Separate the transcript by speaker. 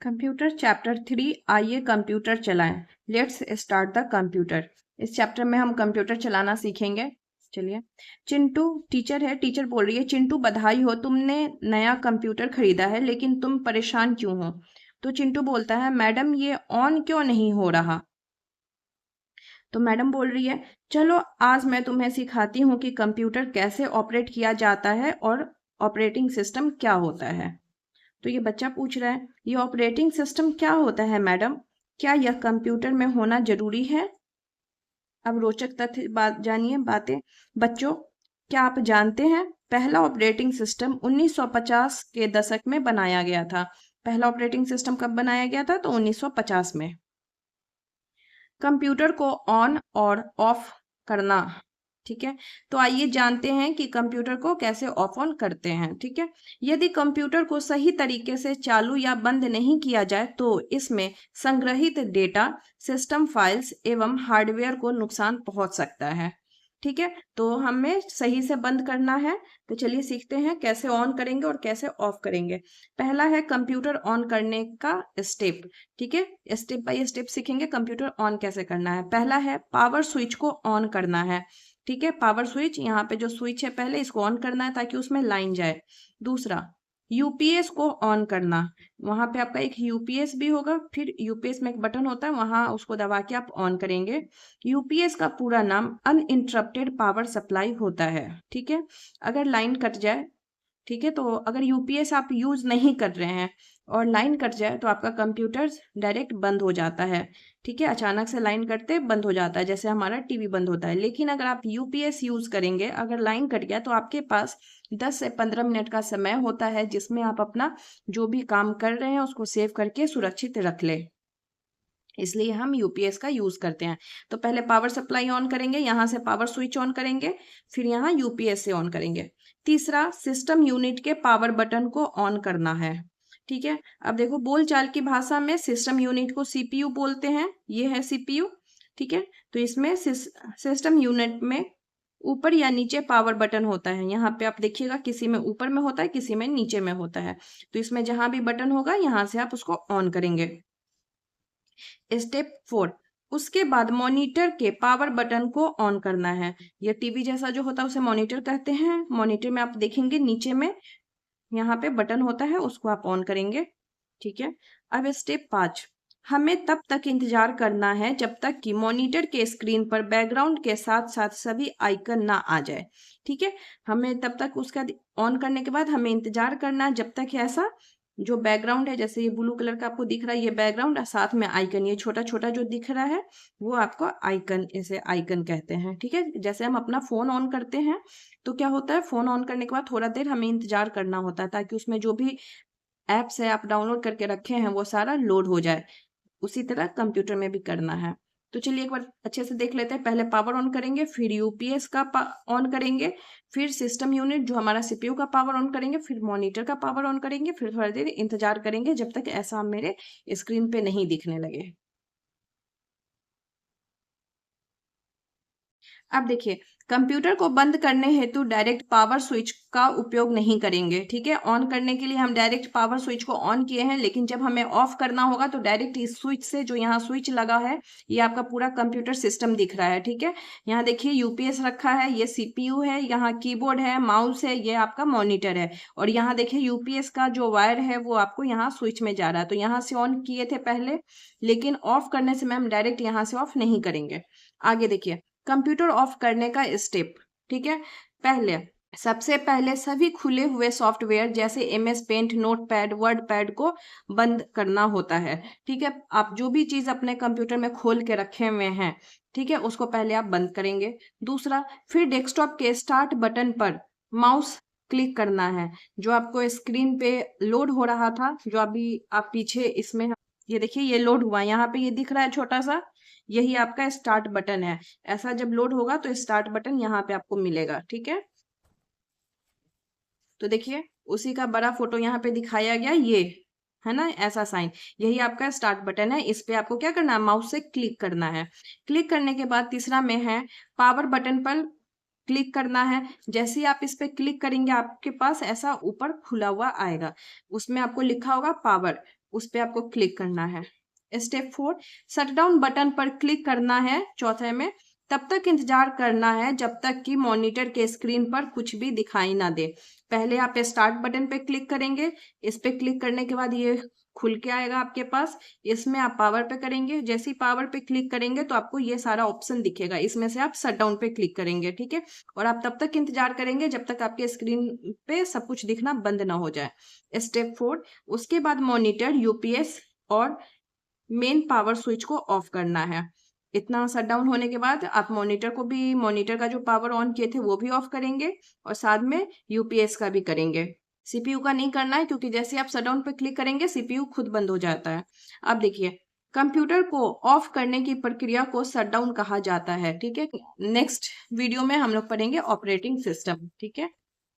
Speaker 1: Computer chapter 3, आइए computer चलाएं। Let's start the computer. इस चैप्टर में हम कंप्यूटर चलाना सीखेंगे। चलिए, चिंटू टीचर है, टीचर बोल रही है चिंटू बधाई हो, तुमने नया कंप्यूटर खरीदा है, लेकिन तुम परेशान क्यों हो? तो चिंटू बोलता है मैडम ये ऑन क्यों नहीं हो रहा? तो मैडम बोल रही है चलो आज मैं तुम्हें सिखाती हूँ कि कंप्यूटर कैसे ऑपरेट किया जाता है और ऑपरेटिंग सिस्टम क्या होता है। तो ये बच्चा पूछ रहा है ये ऑपरेटिंग सिस्टम क्या होता है मैडम? क्या यह कंप्यूटर में होना जरूरी है? अब रोचक तथ्य बात जानिए बातें। बच्चों, क्या आप जानते हैं पहला ऑपरेटिंग सिस्टम 1950 के दशक में बनाया गया था। पहला ऑपरेटिंग सिस्टम कब बनाया गया था? तो 1950 में। कंप्यूटर को ऑन और ऑफ करना, ठीक है। तो आइए जानते हैं कि कंप्यूटर को कैसे ऑफ ऑन करते हैं, ठीक है। यदि कंप्यूटर को सही तरीके से चालू या बंद नहीं किया जाए तो इसमें संग्रहित डेटा, सिस्टम फाइल्स एवं हार्डवेयर को नुकसान पहुंच सकता है, ठीक है। तो हमें सही से बंद करना है। तो चलिए सीखते हैं कैसे ऑन करेंगे और कैसे ऑफ करेंगे। पहला है कंप्यूटर ऑन करने का स्टेप, ठीक है। स्टेप बाय स्टेप सीखेंगे कंप्यूटर ऑन कैसे करना है। पहला है पावर स्विच को ऑन करना है, ठीक है। पावर स्विच, यहाँ पे जो स्विच है पहले इसको ऑन करना है ताकि उसमें लाइन जाए। दूसरा, यूपीएस को ऑन करना। वहां पे आपका एक यूपीएस भी होगा, फिर यूपीएस में एक बटन होता है, वहां उसको दबा के आप ऑन करेंगे। यूपीएस का पूरा नाम अनइंटरप्टेड पावर सप्लाई होता है, ठीक है। अगर लाइन कट जाए, ठीक है, तो अगर यूपीएस आप यूज नहीं कर रहे हैं और लाइन कट जाए तो आपका कंप्यूटर डायरेक्ट बंद हो जाता है, ठीक है। अचानक से लाइन कटते बंद हो जाता है, जैसे हमारा टीवी बंद होता है। लेकिन अगर आप यूपीएस यूज करेंगे, अगर लाइन कट गया तो आपके पास 10 से 15 मिनट का समय होता है जिसमें आप अपना जो भी काम कर रहे हैं उसको सेव करके सुरक्षित रख ले, इसलिए हम यूपीएस का यूज करते हैं। तो पहले पावर सप्लाई ऑन करेंगे, यहाँ से पावर स्विच ऑन करेंगे, फिर यहाँ यूपीएस से ऑन करेंगे। तीसरा, सिस्टम यूनिट के पावर बटन को ऑन करना है, ठीक है। अब देखो बोलचाल की भाषा में सिस्टम यूनिट को सीपीयू बोलते हैं, ये है सीपीयू, ठीक है। तो इसमें सिस्टम यूनिट में ऊपर या नीचे पावर बटन होता है। यहाँ पे आप देखिएगा किसी में ऊपर में होता है, किसी में नीचे में होता है। तो इसमें जहां भी बटन होगा यहाँ से आप उसको ऑन करेंगे। स्टेप 4, उसके बाद मॉनिटर के पावर बटन को ऑन करना है। यह टीवी जैसा जो होता है उसे मॉनिटर कहते हैं। मॉनिटर में आप देखेंगे नीचे में यहाँ पे बटन होता है, उसको आप ऑन करेंगे, ठीक है। अब स्टेप 5, हमें तब तक इंतजार करना है जब तक कि मॉनिटर के स्क्रीन पर बैकग्राउंड के साथ साथ सभी आइकन ना आ जाए, ठीक है। हमें तब तक उसका ऑन करने के बाद हमें इंतजार करना है जब तक ऐसा जो बैकग्राउंड है, जैसे ये ब्लू कलर का आपको दिख रहा है ये बैकग्राउंड, साथ में आइकन ये छोटा छोटा जो दिख रहा है वो आपको आइकन, इसे आइकन कहते हैं, ठीक है। जैसे हम अपना फोन ऑन करते हैं तो क्या होता है, फोन ऑन करने के बाद थोड़ा देर हमें इंतजार करना होता है ताकि उसमें जो भी ऐप्स है आप डाउनलोड करके रखे हैं वो सारा लोड हो जाए। उसी तरह कंप्यूटर में भी करना है। तो चलिए एक बार अच्छे से देख लेते हैं। पहले पावर ऑन करेंगे, फिर यूपीएस का ऑन करेंगे, फिर सिस्टम यूनिट जो हमारा सीपीयू का पावर ऑन करेंगे, फिर मॉनिटर का पावर ऑन करेंगे, फिर थोड़ा देर इंतजार करेंगे जब तक ऐसा मेरे स्क्रीन पे नहीं दिखने लगे। अब देखिए, कंप्यूटर को बंद करने हेतु डायरेक्ट पावर स्विच का उपयोग नहीं करेंगे, ठीक है। ऑन करने के लिए हम डायरेक्ट पावर स्विच को ऑन किए हैं, लेकिन जब हमें ऑफ करना होगा तो डायरेक्ट इस स्विच से, जो यहाँ स्विच लगा है, ये आपका पूरा कंप्यूटर सिस्टम दिख रहा है, ठीक है। यहाँ देखिए यूपीएस रखा है, ये सीपीयू है, यहाँ कीबोर्ड है, माउस है, ये आपका मॉनिटर है, और यहाँ देखिए यूपीएस का जो वायर है वो आपको यहाँ स्विच में जा रहा है। तो यहाँ से ऑन किए थे पहले, लेकिन ऑफ करने से हम डायरेक्ट यहाँ से ऑफ नहीं करेंगे। आगे देखिए, कंप्यूटर ऑफ करने का स्टेप, ठीक है। पहले, सबसे पहले सभी खुले हुए सॉफ्टवेयर जैसे MS paint, notepad, WordPad को बंद करना होता है, ठीक है। आप जो भी चीज अपने कंप्यूटर में खोल के रखे हुए हैं, ठीक है, उसको पहले आप बंद करेंगे। दूसरा, फिर डेस्कटॉप के स्टार्ट बटन पर माउस क्लिक करना है। जो आपको स्क्रीन पे लोड हो रहा था, जो अभी आप पीछे इसमें, ये देखिए ये लोड हुआ, यहाँ पे ये दिख रहा है छोटा सा, यही आपका स्टार्ट बटन है। ऐसा जब लोड होगा तो स्टार्ट बटन यहाँ पे आपको मिलेगा, ठीक है। तो देखिए उसी का बड़ा फोटो यहाँ पे दिखाया गया, ये है ना ऐसा साइन, यही आपका स्टार्ट बटन है। इस पे आपको क्या करना है, माउस से क्लिक करना है। क्लिक करने के बाद तीसरा में है पावर बटन पर क्लिक करना है। जैसे ही आप इस पे क्लिक करेंगे आपके पास ऐसा ऊपर खुला हुआ आएगा, उसमें आपको लिखा होगा पावर। उस पर आपको क्लिक करना है। स्टेप 4, शट डाउन बटन पर क्लिक करना है चौथे में। तब तक इंतजार करना है जब तक कि मॉनिटर के स्क्रीन पर कुछ भी दिखाई ना दे। पहले आप स्टार्ट बटन पे क्लिक करेंगे। इस पे क्लिक करने के बाद ये खुल के आएगा आपके पास। इसमें आप पावर पे करेंगे। जैसे ही पावर पे क्लिक करेंगे तो आपको ये सारा ऑप्शन दिखेगा। इसमें से आप शट डाउन पे क्लिक करेंगे, ठीक है। और आप तब तक इंतजार करेंगे जब तक आपके स्क्रीन पे सब कुछ दिखना बंद ना हो जाए। स्टेप 4, उसके बाद मॉनिटर, यूपीएस और मेन पावर स्विच को ऑफ करना है। इतना शट डाउन होने के बाद आप मॉनिटर का जो पावर ऑन किए थे वो भी ऑफ करेंगे और साथ में यूपीएस का भी करेंगे। सीपीयू का नहीं करना है क्योंकि जैसे आप शट डाउन पे क्लिक करेंगे सीपीयू खुद बंद हो जाता है। अब देखिए, कंप्यूटर को ऑफ करने की प्रक्रिया को शट डाउन कहा जाता है, ठीक है। नेक्स्ट वीडियो में हम लोग पढ़ेंगे ऑपरेटिंग सिस्टम, ठीक है।